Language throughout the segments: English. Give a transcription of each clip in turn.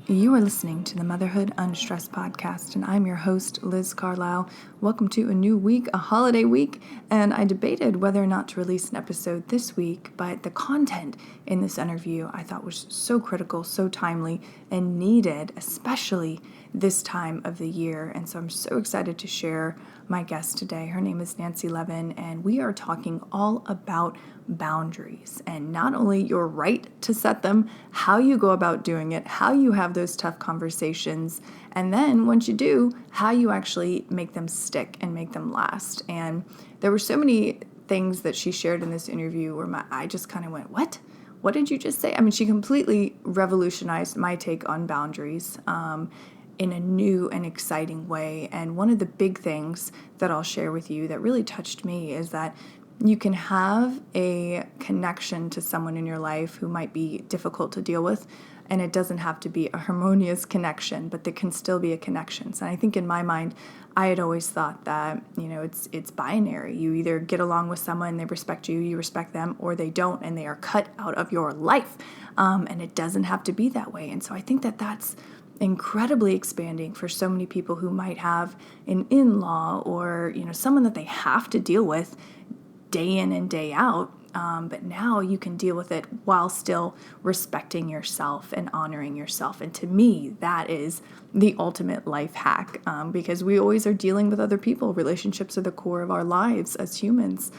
You are listening to the Motherhood Unstressed podcast, and I'm your host, Liz Carlisle. Welcome to a new week, a holiday week, and I debated whether or not to release an episode this week, but the content in this interview I thought was so critical, so timely, and needed, especially this time of the year. And so I'm so excited to share my guest today. Her name is Nancy Levin, and we are talking all about boundaries and not only your right to set them, how you go about doing it, how you have those tough conversations, and then once you do, how you actually make them stick and make them last. And there were so many things that she shared in this interview where I just kind of went, what? What did you just say? I mean, she completely revolutionized my take on boundaries in a new and exciting way. And one of the big things that I'll share with you that really touched me is that you can have a connection to someone in your life who might be difficult to deal with, and it doesn't have to be a harmonious connection, but there can still be a connection. And I think in my mind, I had always thought that, it's binary. You either get along with someone, they respect you, you respect them, or they don't, and they are cut out of your life. And it doesn't have to be that way. And so I think that that's incredibly expanding for so many people who might have an in-law or, someone that they have to deal with day in and day out, but now you can deal with it while still respecting yourself and honoring yourself. And to me, that is the ultimate life hack, because we always are dealing with other people. Relationships are the core of our lives as humans.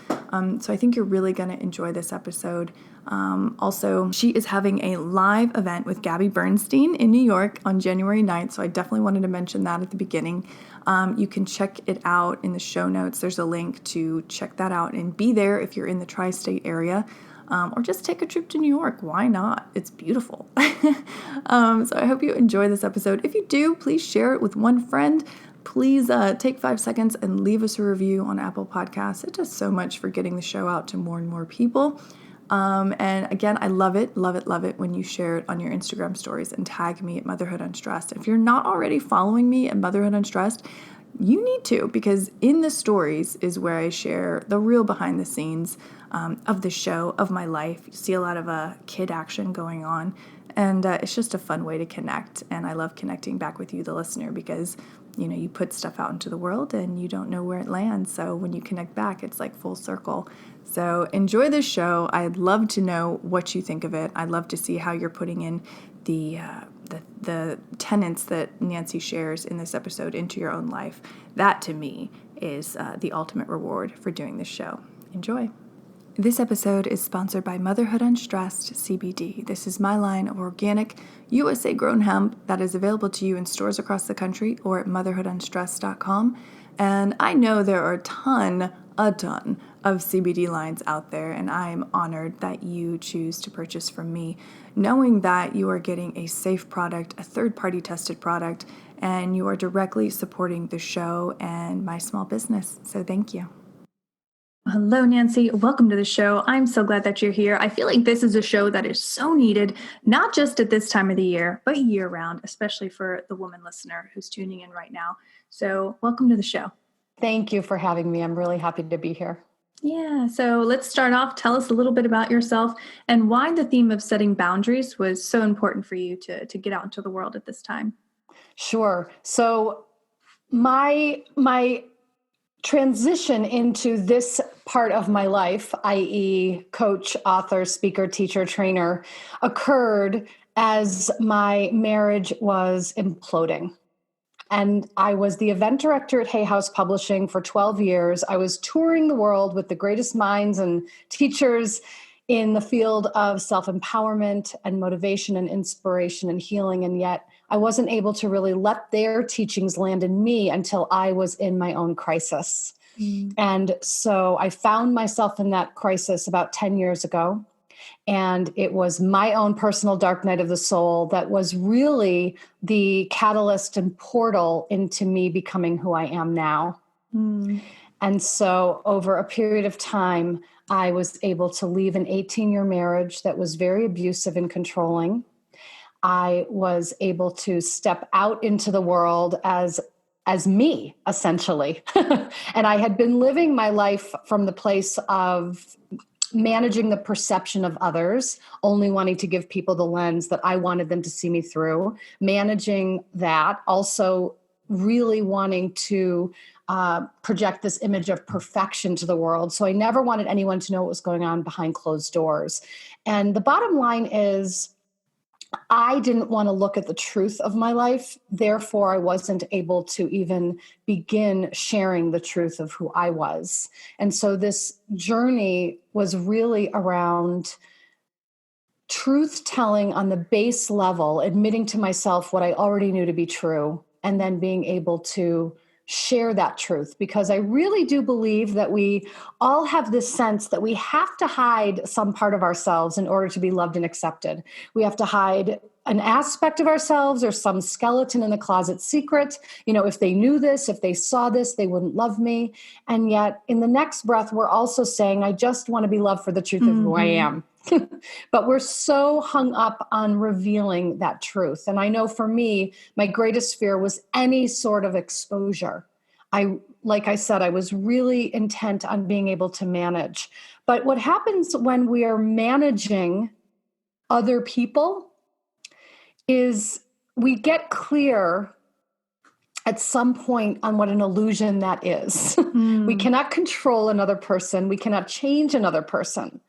So I think you're really going to enjoy this episode. Also, she is having a live event with Gabby Bernstein in New York on January 9th, so I definitely wanted to mention that at the beginning. You can check it out in the show notes. There's a link to check that out and be there if you're in the tri-state area, or just take a trip to New York. Why not? It's beautiful. So I hope you enjoy this episode. If you do, please share it with one friend. Please take 5 seconds and leave us a review on Apple Podcasts. It does so much for getting the show out to more and more people. And again, I love it when you share it on your Instagram stories and tag me at Motherhood Unstressed. If you're not already following me at Motherhood Unstressed, you need to, because in the stories is where I share the real behind the scenes of the show, of my life. You see a lot of kid action going on, and it's just a fun way to connect. And I love connecting back with you, the listener, because you put stuff out into the world and you don't know where it lands. So when you connect back, it's like full circle. So enjoy this show. I'd love to know what you think of it. I'd love to see how you're putting in the tenets that Nancy shares in this episode into your own life. That, to me, is the ultimate reward for doing this show. Enjoy. This episode is sponsored by Motherhood Unstressed CBD. This is my line of organic, USA-grown hemp that is available to you in stores across the country or at motherhoodunstressed.com. And I know there are a ton of CBD lines out there, and I am honored that you choose to purchase from me, knowing that you are getting a safe product, a third-party tested product, and you are directly supporting the show and my small business. So thank you. Hello, Nancy. Welcome to the show. I'm so glad that you're here. I feel like this is a show that is so needed, not just at this time of the year, but year-round, especially for the woman listener who's tuning in right now. So welcome to the show. Thank you for having me. I'm really happy to be here. Yeah, so let's start off. Tell us a little bit about yourself and why the theme of setting boundaries was so important for you to get out into the world at this time. Sure. So my transition into this part of my life, i.e. coach, author, speaker, teacher, trainer, occurred as my marriage was imploding. And I was the event director at Hay House Publishing for 12 years. I was touring the world with the greatest minds and teachers in the field of self-empowerment and motivation and inspiration and healing. And yet I wasn't able to really let their teachings land in me until I was in my own crisis. And so I found myself in that crisis about 10 years ago. And it was my own personal dark night of the soul that was really the catalyst and portal into me becoming who I am now. And so over a period of time, I was able to leave an 18-year marriage that was very abusive and controlling. I was able to step out into the world as me, essentially. And I had been living my life from the place of managing the perception of others, only wanting to give people the lens that I wanted them to see me through, managing that, also really wanting to project this image of perfection to the world. So I never wanted anyone to know what was going on behind closed doors. And the bottom line is, I didn't want to look at the truth of my life. Therefore, I wasn't able to even begin sharing the truth of who I was. And so this journey was really around truth telling on the base level, admitting to myself what I already knew to be true, and then being able to share that truth. Because I really do believe that we all have this sense that we have to hide some part of ourselves in order to be loved and accepted. We have to hide an aspect of ourselves or some skeleton in the closet secret. You know, if they knew this, if they saw this, they wouldn't love me. And yet in the next breath, we're also saying, I just want to be loved for the truth of who I am. But we're so hung up on revealing that truth. And I know for me, my greatest fear was any sort of exposure. Like I said, I was really intent on being able to manage. But what happens when we are managing other people is we get clear at some point on what an illusion that is. We cannot control another person. We cannot change another person.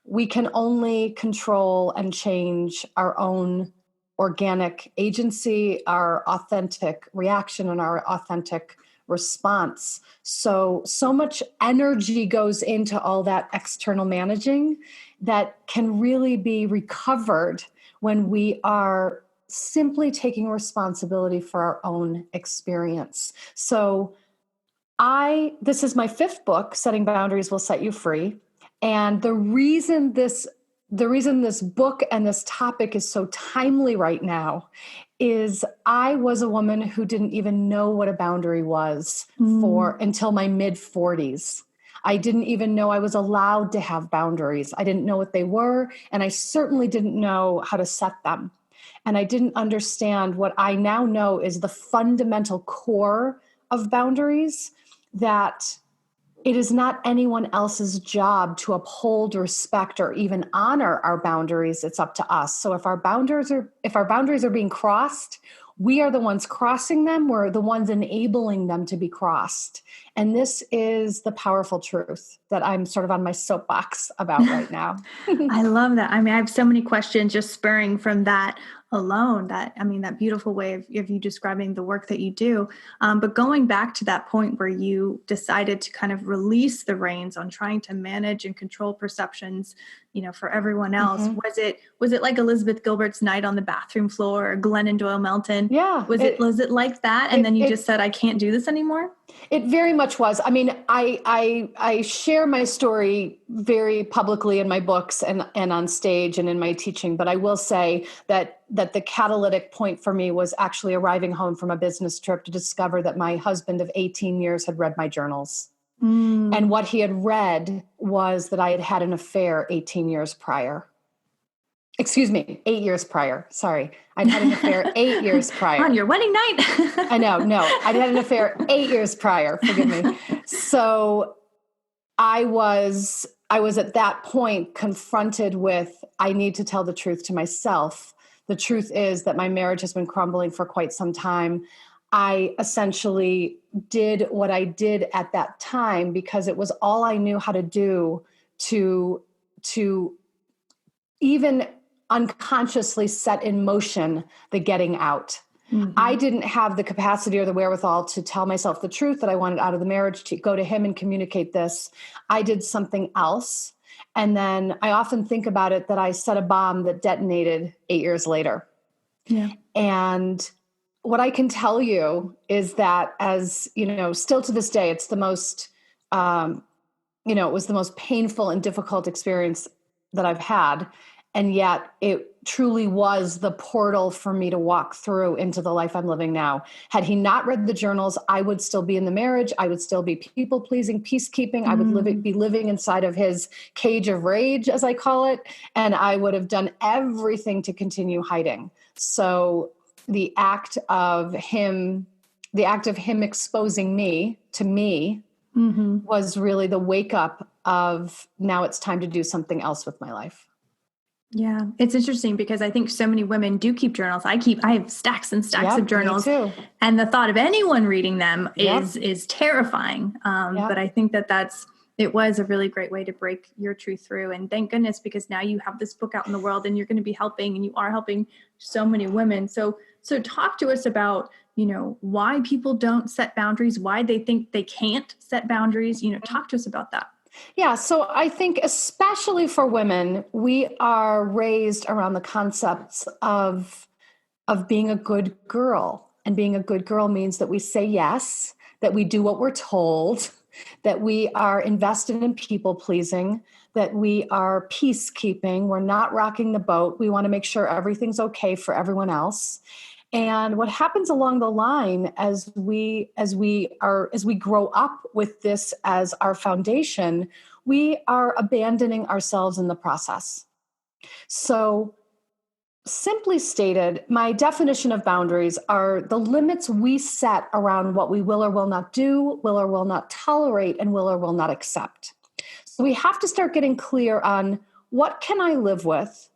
We can only control and change our own organic agency, our authentic reaction, and our authentic response. So much energy goes into all that external managing that can really be recovered when we are simply taking responsibility for our own experience. So this is my 5th book, Setting Boundaries Will Set You Free. And the reason this book and this topic is so timely right now is I was a woman who didn't even know what a boundary was until my mid-40s. I didn't even know I was allowed to have boundaries. I didn't know what they were, and I certainly didn't know how to set them. And I didn't understand what I now know is the fundamental core of boundaries, that it is not anyone else's job to uphold, respect, or even honor our boundaries. It's up to us. So if our boundaries are being crossed, we are the ones crossing them. We're the ones enabling them to be crossed. And this is the powerful truth that I'm sort of on my soapbox about right now. I love that. I mean, I have so many questions just spurring from that alone, that beautiful way of you describing the work that you do. But going back to that point where you decided to kind of release the reins on trying to manage and control perceptions, for everyone else, was it like Elizabeth Gilbert's Night on the Bathroom Floor or Glennon Doyle Melton? Yeah. Was it like that? And then you just said, I can't do this anymore? It very much was. I mean, I share my story very publicly in my books and on stage and in my teaching, but I will say that the catalytic point for me was actually arriving home from a business trip to discover that my husband of 18 years had read my journals. And what he had read was that I had had an affair 18 years prior. Excuse me, 8 years prior. Sorry. I'd had an affair 8 years prior. On your wedding night. I know. No, I'd had an affair 8 years prior. Forgive me. So I was at that point confronted with, I need to tell the truth to myself. The truth is that my marriage has been crumbling for quite some time. I essentially did what I did at that time because it was all I knew how to do to even unconsciously set in motion the getting out. I didn't have the capacity or the wherewithal to tell myself the truth that I wanted out of the marriage, to go to him and communicate this. I did something else. And then I often think about it that I set a bomb that detonated 8 years later. Yeah. And what I can tell you is that, as still to this day, it's the most, it was the most painful and difficult experience that I've had. And yet it truly was the portal for me to walk through into the life I'm living now. Had he not read the journals, I would still be in the marriage. I would still be people-pleasing, peacekeeping. I would be living inside of his cage of rage, as I call it. And I would have done everything to continue hiding. So the act of him exposing me to me was really the wake up of now it's time to do something else with my life. Yeah, it's interesting because I think so many women do keep journals. I have stacks and stacks of journals, me too. And the thought of anyone reading them is terrifying. But I think it was a really great way to break your truth through. And thank goodness, because now you have this book out in the world and you're going to be helping, and you are helping so many women. So talk to us about, why people don't set boundaries, why they think they can't set boundaries. Talk to us about that. Yeah. So I think especially for women, we are raised around the concepts of being a good girl. And being a good girl means that we say yes, that we do what we're told, that we are invested in people pleasing, that we are peacekeeping. We're not rocking the boat. We want to make sure everything's okay for everyone else. And what happens along the line as we grow up with this as our foundation, we are abandoning ourselves in the process. So simply stated, my definition of boundaries are the limits we set around what we will or will not do, will or will not tolerate, and will or will not accept. So we have to start getting clear on what can I live with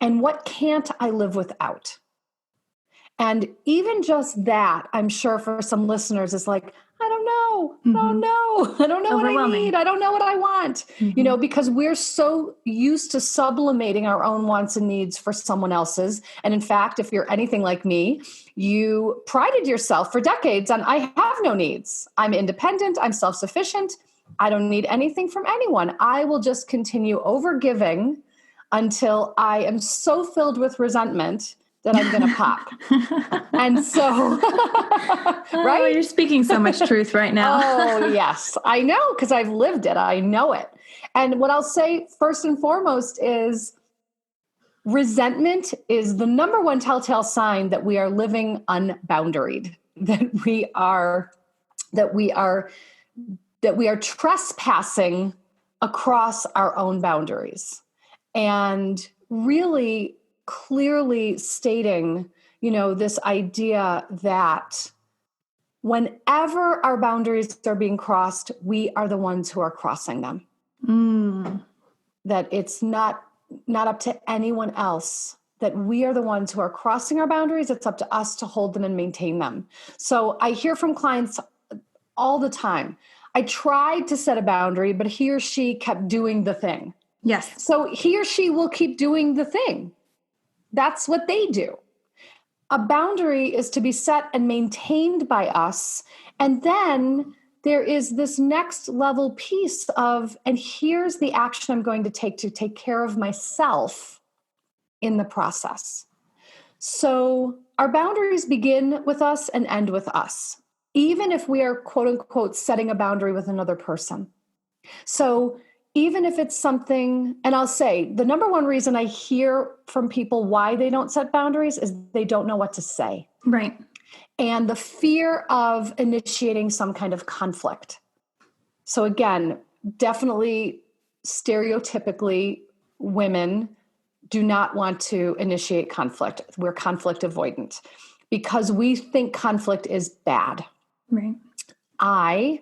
and what can't I live without. And even just that, I'm sure for some listeners is like, I don't know. I don't know what I need. I don't know what I want, because we're so used to sublimating our own wants and needs for someone else's. And in fact, if you're anything like me, you prided yourself for decades on, I have no needs. I'm independent. I'm self-sufficient. I don't need anything from anyone. I will just continue overgiving until I am so filled with resentment that I'm going to pop. And so, right? Oh, you're speaking so much truth right now. Oh, yes. I know, because I've lived it. I know it. And what I'll say first and foremost is resentment is the number one telltale sign that we are living unboundaried, that we are trespassing across our own boundaries, and really clearly stating, this idea that whenever our boundaries are being crossed, we are the ones who are crossing them. That it's not up to anyone else, that we are the ones who are crossing our boundaries. It's up to us to hold them and maintain them. So I hear from clients all the time, I tried to set a boundary, but he or she kept doing the thing. Yes. So he or she will keep doing the thing. That's what they do. A boundary is to be set and maintained by us. And then there is this next level piece of, and here's the action I'm going to take care of myself in the process. So our boundaries begin with us and end with us, even if we are, quote unquote, setting a boundary with another person. So even if it's something, and I'll say the number one reason I hear from people why they don't set boundaries is they don't know what to say. Right. And the fear of initiating some kind of conflict. So again, definitely stereotypically, women do not want to initiate conflict. We're conflict avoidant because we think conflict is bad. Right. I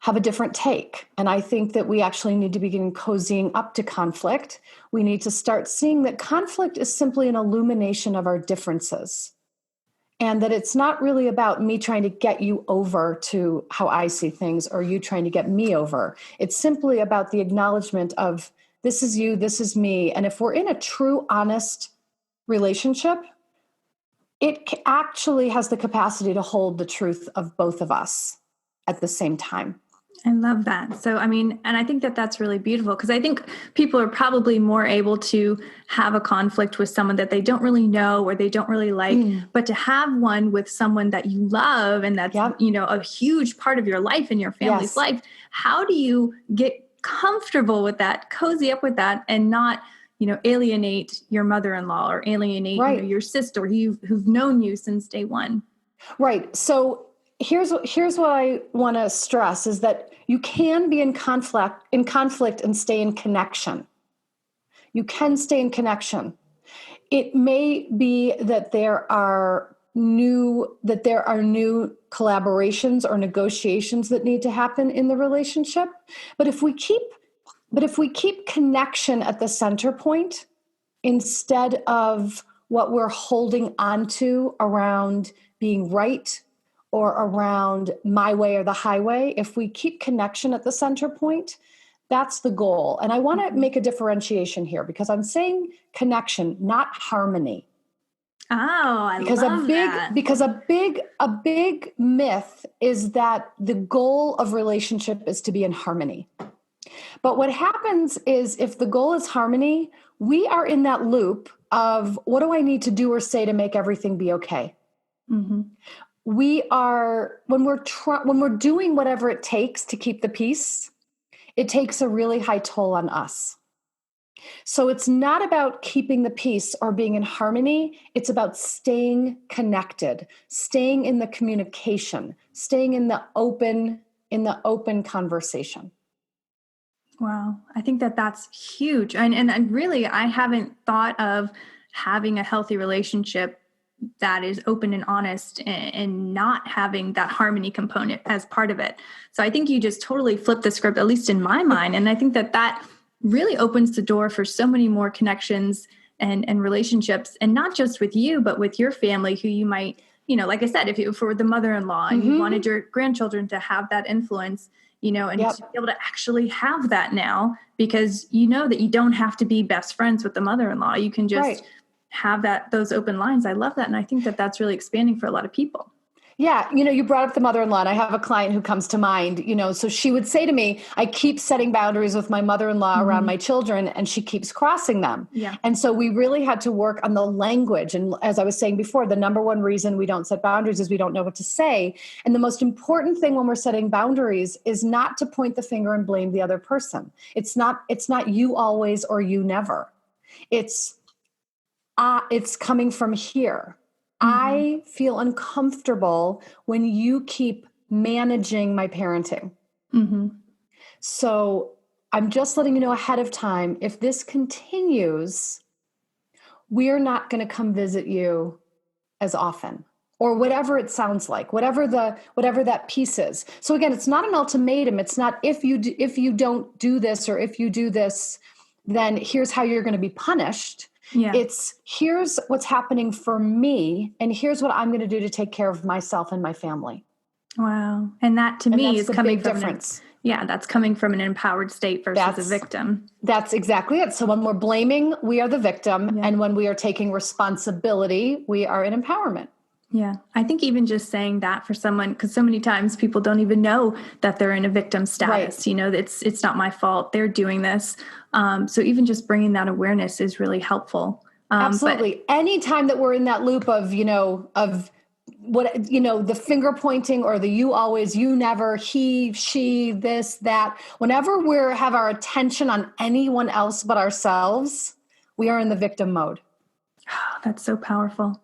have a different take. And I think that we actually need to begin cozying up to conflict. We need to start seeing that conflict is simply an illumination of our differences. And that it's not really about me trying to get you over to how I see things or you trying to get me over. It's simply about the acknowledgement of this is you, this is me. And if we're in a true, honest relationship, it actually has the capacity to hold the truth of both of us at the same time. I love that. So, and I think that that's really beautiful because I think people are probably more able to have a conflict with someone that they don't really know or they don't really like, but to have one with someone that you love and that's, a huge part of your life and your family's life. How do you get comfortable with that, cozy up with that and not, alienate your mother-in-law or alienate your sister who've known you since day one? Right. So here's what I want to stress is that you can be in conflict and stay in connection. You can stay in connection. It may be that there are new collaborations or negotiations that need to happen in the relationship. But if we keep But if we keep connection at the center point, instead of what we're holding onto around being right or around my way or the highway, if we keep connection at the center point, that's the goal. And I want to make a differentiation here because I'm saying connection, not harmony. Oh, I love that. Because a big myth is that the goal of relationship is to be in harmony. But what happens is if the goal is harmony, we are in that loop of what do I need to do or say to make everything be okay? Mm-hmm. We are, when we're doing whatever it takes to keep the peace, it takes a really high toll on us. So it's not about keeping the peace or being in harmony. It's about staying connected, staying in the communication, staying in the open conversation. Wow. I think that that's huge. And really, I haven't thought of having a healthy relationship that is open and honest and not having that harmony component as part of it. So I think you just totally flipped the script, at least in my mind. And I think that that really opens the door for so many more connections and relationships, and not just with you, but with your family who you might, like I said, if you for the mother-in-law and you wanted your grandchildren to have that influence, and to be able to actually have that now, because you know that you don't have to be best friends with the mother-in-law. You can just have those open lines. I love that. And I think that that's really expanding for a lot of people. Yeah. You brought up the mother-in-law, and I have a client who comes to mind, so she would say to me, I keep setting boundaries with my mother-in-law around my children, and she keeps crossing them. Yeah. And so we really had to work on the language. And as I was saying before, the number one reason we don't set boundaries is we don't know what to say. And the most important thing when we're setting boundaries is not to point the finger and blame the other person. It's not you always or you never. It's coming from here. I feel uncomfortable when you keep managing my parenting. So I'm just letting you know ahead of time, if this continues, we're not going to come visit you as often, or whatever it sounds like, whatever that piece is. So again, it's not an ultimatum. It's not if you don't do this, or if you do this, then here's how you're going to be punished. Yeah. It's here's what's happening for me, and here's what I'm going to do to take care of myself and my family. Wow. And that to me is coming from difference. That's coming from an empowered state versus a victim. That's exactly it. So when we're blaming, we are the victim. Yeah. And when we are taking responsibility, we are in empowerment. Yeah. I think even just saying that for someone, because so many times people don't even know that they're in a victim status, it's not my fault. They're doing this. So even just bringing that awareness is really helpful. Absolutely. Anytime that we're in that loop of, the finger pointing or the you always, you never, he, she, this, that, whenever we have our attention on anyone else but ourselves, we are in the victim mode. Oh, that's so powerful.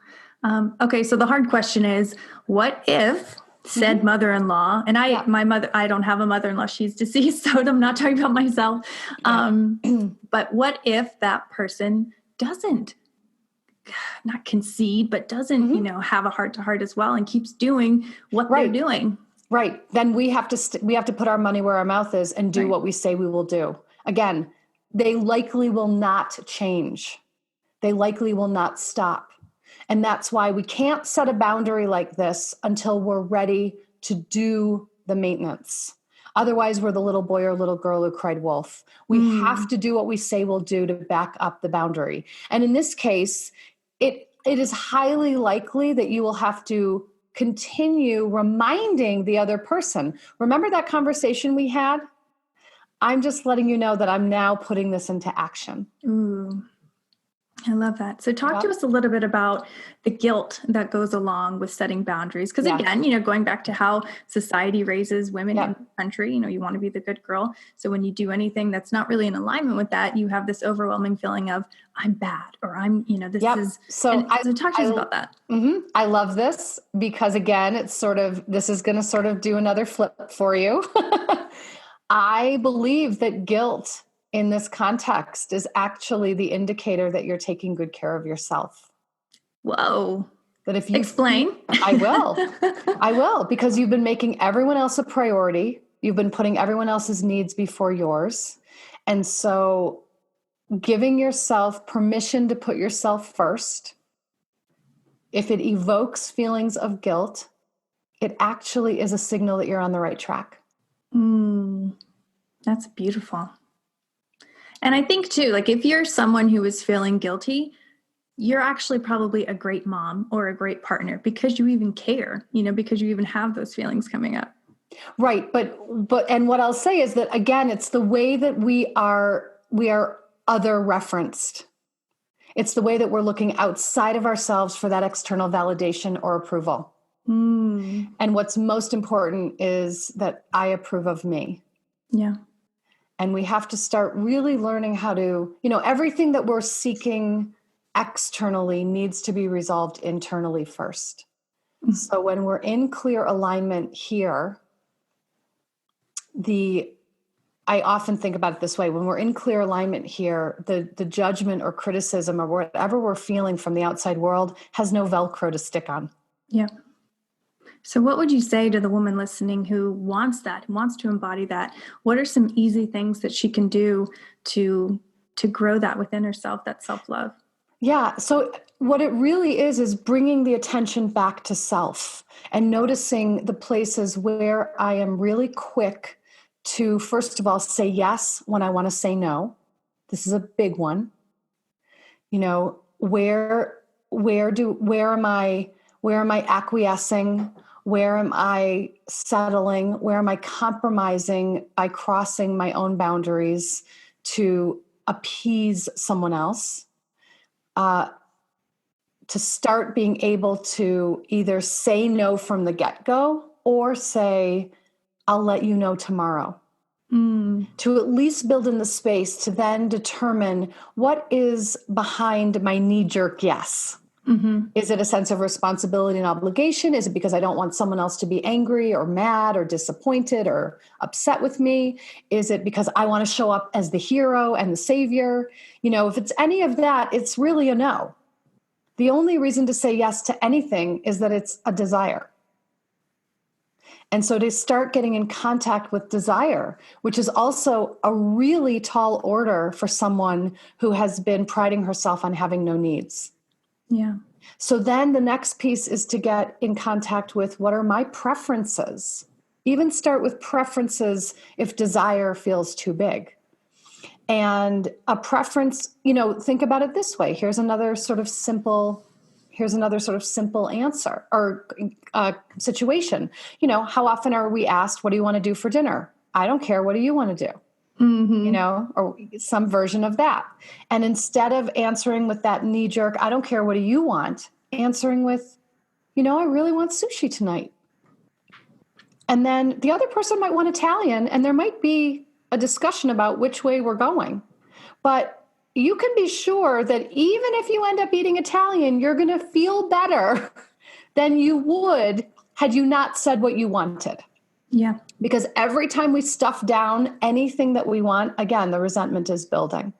Okay. So the hard question is, what if said mother-in-law, and I don't have a mother-in-law, she's deceased, so I'm not talking about myself. But what if that person doesn't not concede, but doesn't, have a heart-to-heart as well and keeps doing what they're doing? Right. Then we have to put our money where our mouth is and do what we say we will do. Again, they likely will not change. They likely will not stop. And that's why we can't set a boundary like this until we're ready to do the maintenance. Otherwise, we're the little boy or little girl who cried wolf. We have to do what we say we'll do to back up the boundary. And in this case, it is highly likely that you will have to continue reminding the other person. Remember that conversation we had? I'm just letting you know that I'm now putting this into action. Ooh. I love that. So talk to us a little bit about the guilt that goes along with setting boundaries. Because again, going back to how society raises women in the country, you want to be the good girl. So when you do anything that's not really in alignment with that, you have this overwhelming feeling of I'm bad, or I'm, this is. So talk to us about that. I love this because again, this is going to sort of do another flip for you. I believe that guilt in this context is actually the indicator that you're taking good care of yourself. Whoa. That if you explain, I will, because you've been making everyone else a priority You've been putting everyone else's needs before yours. And so giving yourself permission to put yourself first, if it evokes feelings of guilt, it actually is a signal that you're on the right track. That's beautiful. And I think too, like if you're someone who is feeling guilty, you're actually probably a great mom or a great partner because you even care, because you even have those feelings coming up. Right. But and what I'll say is that, again, it's the way that we are other referenced. It's the way that we're looking outside of ourselves for that external validation or approval. And what's most important is that I approve of me. Yeah. And we have to start really learning how to, everything that we're seeking externally needs to be resolved internally first. So when we're in clear alignment here, I often think about it this way. When we're in clear alignment here, the judgment or criticism or whatever we're feeling from the outside world has no Velcro to stick on. Yeah. So what would you say to the woman listening who wants to embody that? What are some easy things that she can do to grow that within herself, that self-love? Yeah. So what it really is bringing the attention back to self and noticing the places where I am really quick to, first of all, say yes when I want to say no. This is a big one. Where am I acquiescing? Where am I settling? Where am I compromising by crossing my own boundaries to appease someone else? To start being able to either say no from the get-go or say, I'll let you know tomorrow. To at least build in the space to then determine what is behind my knee-jerk yes. Is it a sense of responsibility and obligation? Is it because I don't want someone else to be angry or mad or disappointed or upset with me? Is it because I want to show up as the hero and the savior? If it's any of that, it's really a no. The only reason to say yes to anything is that it's a desire. And so to start getting in contact with desire, which is also a really tall order for someone who has been priding herself on having no needs. Yeah. So then the next piece is to get in contact with what are my preferences. Even start with preferences if desire feels too big. And a preference, think about it this way. Here's another sort of simple answer or situation. How often are we asked, what do you want to do for dinner? I don't care. What do you want to do? Or some version of that. And instead of answering with that knee jerk, I don't care. What do you want? Answering with, I really want sushi tonight. And then the other person might want Italian, and there might be a discussion about which way we're going. But you can be sure that even if you end up eating Italian, you're going to feel better than you would had you not said what you wanted. Yeah. Because every time we stuff down anything that we want, again, the resentment is building.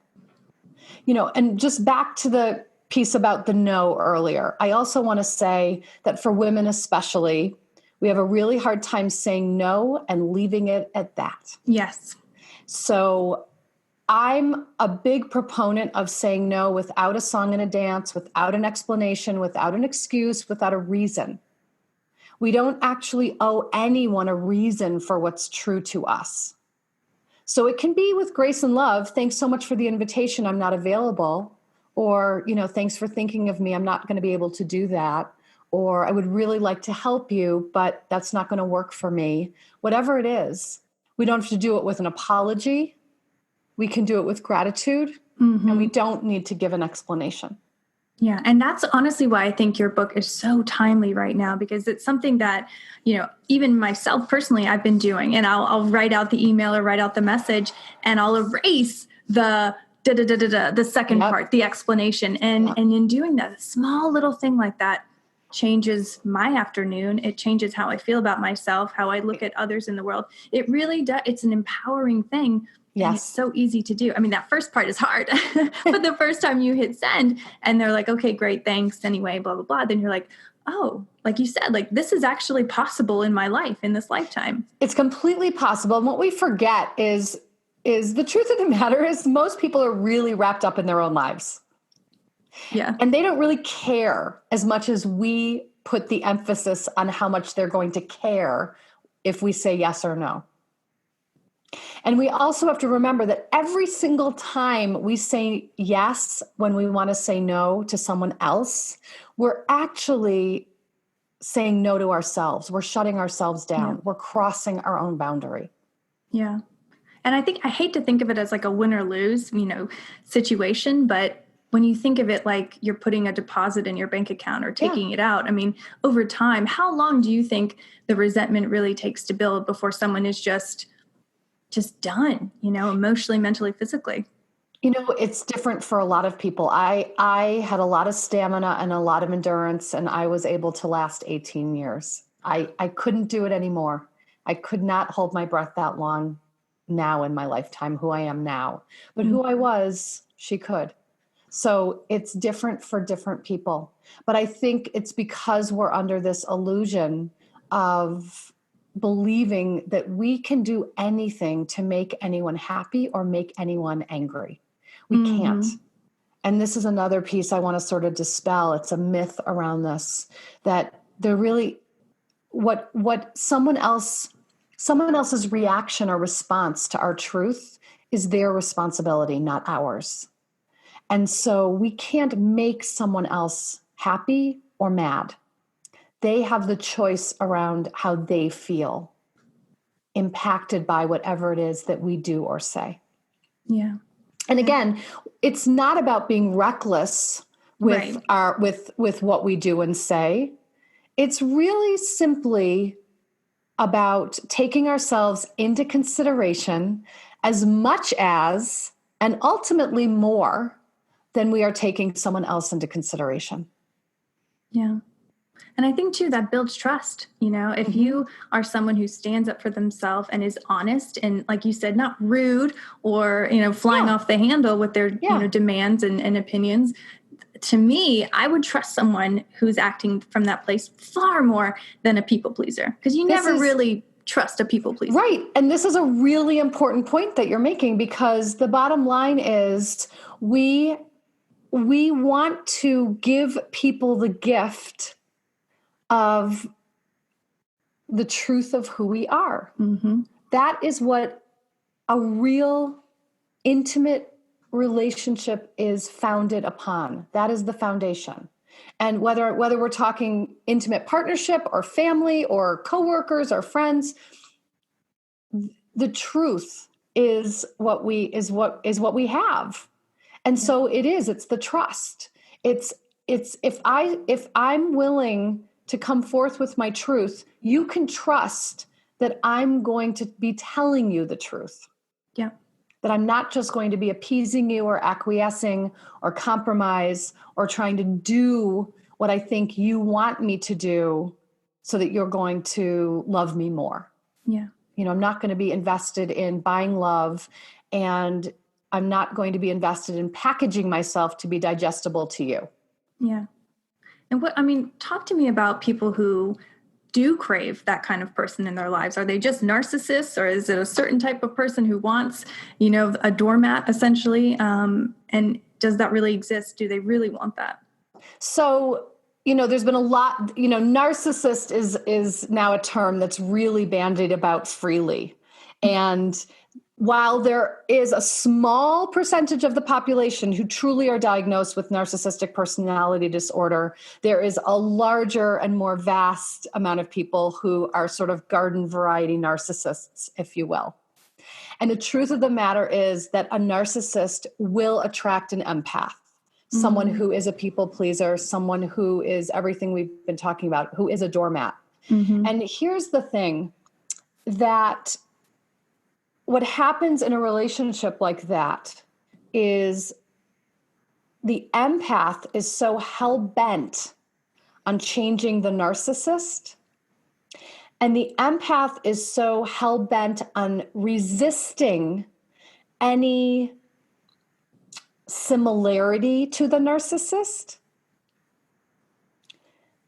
And just back to the piece about the no earlier, I also want to say that for women especially, we have a really hard time saying no and leaving it at that. Yes. So I'm a big proponent of saying no without a song and a dance, without an explanation, without an excuse, without a reason. We don't actually owe anyone a reason for what's true to us. So it can be with grace and love. Thanks so much for the invitation. I'm not available. Or, thanks for thinking of me. I'm not going to be able to do that. Or I would really like to help you, but that's not going to work for me. Whatever it is, we don't have to do it with an apology. We can do it with gratitude, and we don't need to give an explanation. Yeah. And that's honestly why I think your book is so timely right now, because it's something that, even myself personally, I've been doing, and I'll write out the email or write out the message and I'll erase the second part, the explanation. And in doing that, a small little thing like that changes my afternoon. It changes how I feel about myself, how I look at others in the world. It really does. It's an empowering thing. Yes. And it's so easy to do. I mean, that first part is hard, but the first time you hit send and they're like, okay, great, thanks. Anyway, blah, blah, blah. Then you're like, oh, like you said, like this is actually possible in my life, in this lifetime. It's completely possible. And what we forget is the truth of the matter is most people are really wrapped up in their own lives. Yeah. And they don't really care as much as we put the emphasis on how much they're going to care if we say yes or no. And we also have to remember that every single time we say yes when we want to say no to someone else, we're actually saying no to ourselves. We're shutting ourselves down. Yeah. We're crossing our own boundary. Yeah. And I hate to think of it as like a win or lose, situation, but when you think of it like you're putting a deposit in your bank account or taking it out, I mean, over time, how long do you think the resentment really takes to build before someone is just done, emotionally, mentally, physically? It's different for a lot of people. I had a lot of stamina and a lot of endurance, and I was able to last 18 years. I couldn't do it anymore. I could not hold my breath that long now in my lifetime, who I am now. But who I was, she could. So it's different for different people. But I think it's because we're under this illusion of believing that we can do anything to make anyone happy or make anyone angry. We can't. And this is another piece I want to sort of dispel. It's a myth around this, that they're really what someone else's reaction or response to our truth is their responsibility, not ours. And so we can't make someone else happy or mad. They have the choice around how they feel, impacted by whatever it is that we do or say. Yeah. And again, it's not about being reckless with with what we do and say. It's really simply about taking ourselves into consideration as much as, and ultimately more, than we are taking someone else into consideration. Yeah. And I think too, that builds trust. If you are someone who stands up for themselves and is honest and, like you said, not rude or, flying off the handle with their, demands and opinions, to me, I would trust someone who's acting from that place far more than a people pleaser, because you never really trust a people pleaser. Right. And this is a really important point that you're making, because the bottom line is we want to give people the gift of the truth of who we are. That is what a real intimate relationship is founded upon. That is the foundation. And whether we're talking intimate partnership or family or coworkers or friends, the truth is what we have. And so it's the trust. It's if I'm willing to come forth with my truth, you can trust that I'm going to be telling you the truth. Yeah. That I'm not just going to be appeasing you or acquiescing or compromise or trying to do what I think you want me to do so that you're going to love me more. Yeah. I'm not going to be invested in buying love, and I'm not going to be invested in packaging myself to be digestible to you. Yeah. And talk to me about people who do crave that kind of person in their lives. Are they just narcissists, or is it a certain type of person who wants, a doormat essentially? And does that really exist? Do they really want that? So, there's been a lot, narcissist is now a term that's really bandied about freely. And while there is a small percentage of the population who truly are diagnosed with narcissistic personality disorder, there is a larger and more vast amount of people who are sort of garden variety narcissists, if you will. And the truth of the matter is that a narcissist will attract an empath, someone who is a people pleaser, someone who is everything we've been talking about, who is a doormat. And here's the thing, that what happens in a relationship like that is the empath is so hell-bent on changing the narcissist, and the empath is so hell-bent on resisting any similarity to the narcissist,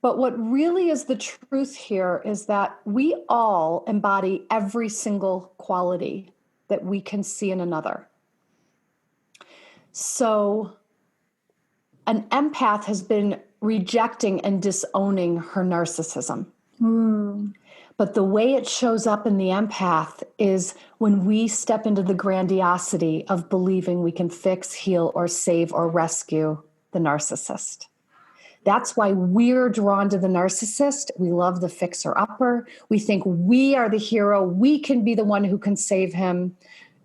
But what really is the truth here is that we all embody every single quality that we can see in another. So an empath has been rejecting and disowning her narcissism. Ooh. But the way it shows up in the empath is when we step into the grandiosity of believing we can fix, heal, or save or rescue the narcissist. That's why we're drawn to the narcissist. We love the fixer-upper. We think we are the hero. We can be the one who can save him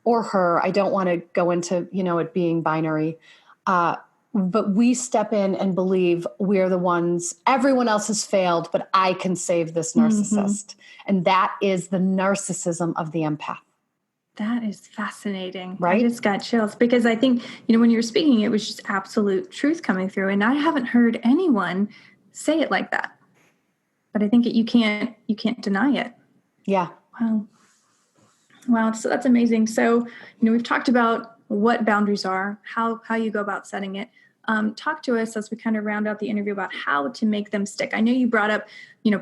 or her. I don't want to go into, it being binary. But we step in and believe we're the ones, everyone else has failed, but I can save this narcissist. And that is the narcissism of the empath. That is fascinating. Right? I just got chills because I think, when you were speaking, it was just absolute truth coming through. And I haven't heard anyone say it like that. But I think you can't deny it. Yeah. Wow. So that's amazing. So, we've talked about what boundaries are, how you go about setting it. Talk to us as we kind of round out the interview about how to make them stick. I know you brought up,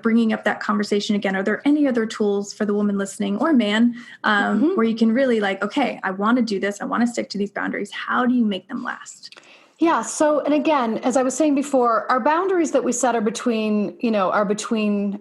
bringing up that conversation again. Are there any other tools for the woman listening or man where you can really okay, I want to do this. I want to stick to these boundaries. How do you make them last? Yeah. So, and again, as I was saying before, our boundaries that we set are between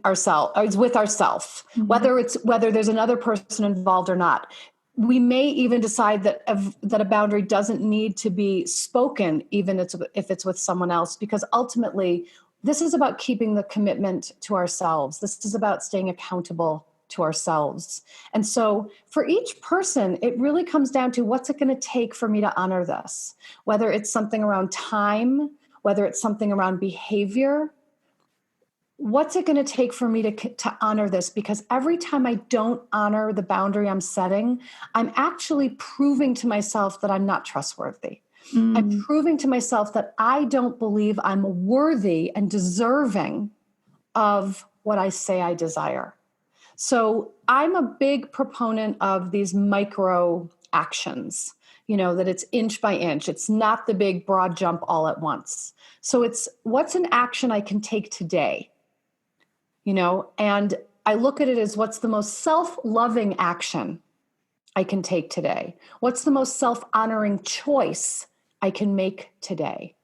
ourselves, with ourselves, whether there's another person involved or not. We may even decide that a boundary doesn't need to be spoken, even if it's with someone else, because ultimately this is about keeping the commitment to ourselves. This is about staying accountable to ourselves. And so for each person, it really comes down to what's it going to take for me to honor this, whether it's something around time, whether it's something around behavior. What's it going to take for me to honor this? Because every time I don't honor the boundary I'm setting, I'm actually proving to myself that I'm not trustworthy. I'm proving to myself that I don't believe I'm worthy and deserving of what I say I desire. So I'm a big proponent of these micro actions, that it's inch by inch. It's not the big broad jump all at once. So it's what's an action I can take today, and I look at it as what's the most self-loving action I can take today? What's the most self-honoring choice I can make today?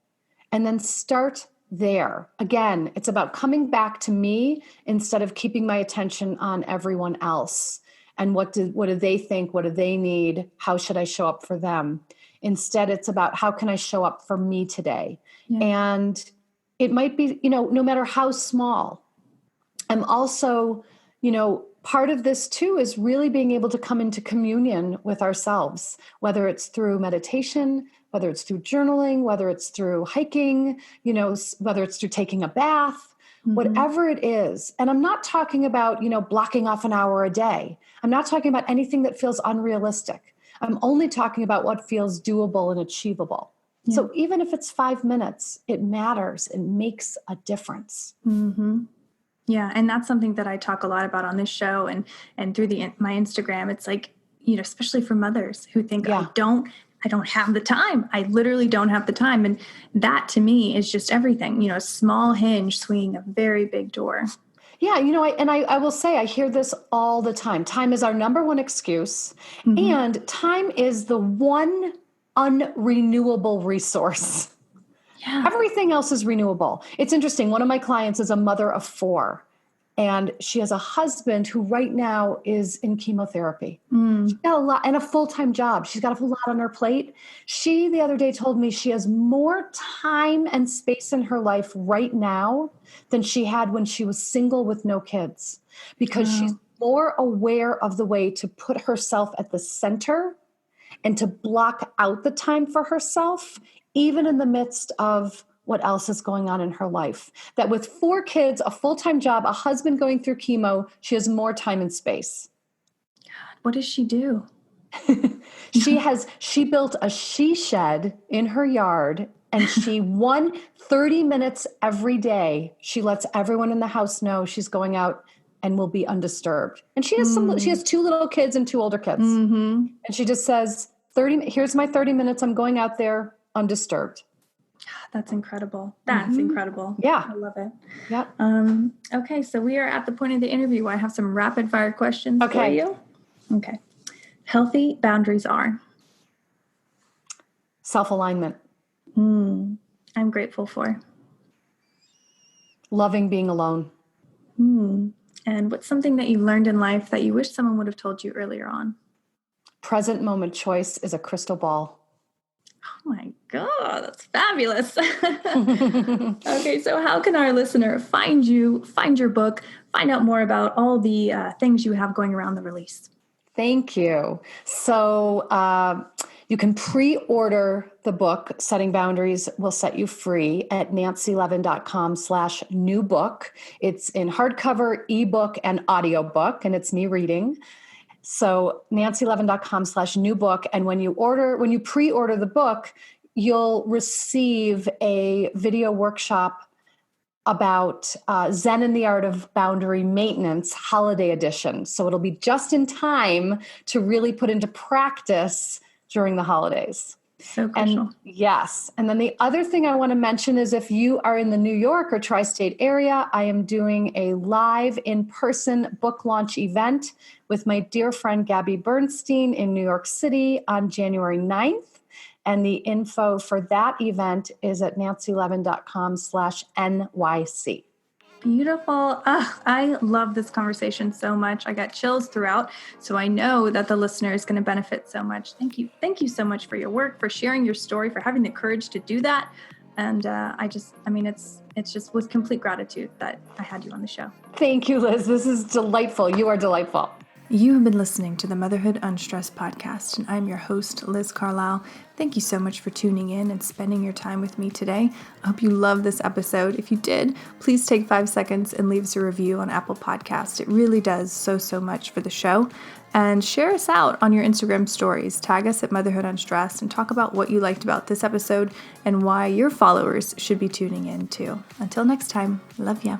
And then start there. Again, it's about coming back to me instead of keeping my attention on everyone else. And what do they think? What do they need? How should I show up for them? Instead, it's about how can I show up for me today? Yeah. And it might be, no matter how small. I'm also, part of this too is really being able to come into communion with ourselves, whether it's through meditation, whether it's through journaling, whether it's through hiking, whether it's through taking a bath, whatever it is. And I'm not talking about, blocking off an hour a day. I'm not talking about anything that feels unrealistic. I'm only talking about what feels doable and achievable. Yeah. So even if it's 5 minutes, it matters. It makes a difference. Mm-hmm. Yeah. And that's something that I talk a lot about on this show and through my Instagram. It's especially for mothers who think I don't have the time. I literally don't have the time. And that to me is just everything, a small hinge swinging a very big door. Yeah. I will say, I hear this all the time. Time is our number one excuse. And time is the one unrenewable resource. Yeah. Everything else is renewable. It's interesting. One of my clients is a mother of 4, and she has a husband who right now is in chemotherapy. She's got a lot and a full-time job. She's got a lot on her plate. She, the other day, told me she has more time and space in her life right now than she had when she was single with no kids, because she's more aware of the way to put herself at the center and to block out the time for herself, even in the midst of what else is going on in her life. That with 4 kids, a full-time job, a husband going through chemo, she has more time and space. God, what does she do? She built a she shed in her yard, and she 30 minutes every day. She lets everyone in the house know she's going out and will be undisturbed. And she has 2 little kids and 2 older kids. And she just says, here's my 30 minutes. I'm going out there undisturbed. That's incredible. That's incredible. Yeah. I love it. Yep. Okay, so we are at the point of the interview where I have some rapid fire questions for you. Okay. Healthy boundaries are? Self-alignment. I'm grateful for. Loving being alone. And what's something that you learned in life that you wish someone would have told you earlier on? Present moment choice is a crystal ball. Oh my God, that's fabulous. Okay, so how can our listener find you, find your book, find out more about all the things you have going around the release? Thank you. So you can pre-order the book, Setting Boundaries Will Set You Free, at nancylevin.com/new book. It's in hardcover, ebook, and audiobook, and it's me reading. So nancylevin.com/new book. And when you pre-order the book, you'll receive a video workshop about Zen and the Art of Boundary Maintenance Holiday Edition. So it'll be just in time to really put into practice during the holidays. So crucial. And yes. And then the other thing I want to mention is if you are in the New York or tri-state area, I am doing a live in-person book launch event with my dear friend Gabby Bernstein in New York City on January 9th. And the info for that event is at nancylevin.com/NYC. Beautiful. I love this conversation so much. I got chills throughout. So I know that the listener is going to benefit so much. Thank you. Thank you so much for your work, for sharing your story, for having the courage to do that. And it's just with complete gratitude that I had you on the show. Thank you, Liz. This is delightful. You are delightful. You have been listening to the Motherhood Unstressed podcast, and I'm your host, Liz Carlisle. Thank you so much for tuning in and spending your time with me today. I hope you loved this episode. If you did, please take 5 seconds and leave us a review on Apple Podcasts. It really does so much for the show. And share us out on your Instagram stories. Tag us at Motherhood Unstressed and talk about what you liked about this episode and why your followers should be tuning in too. Until next time, love ya.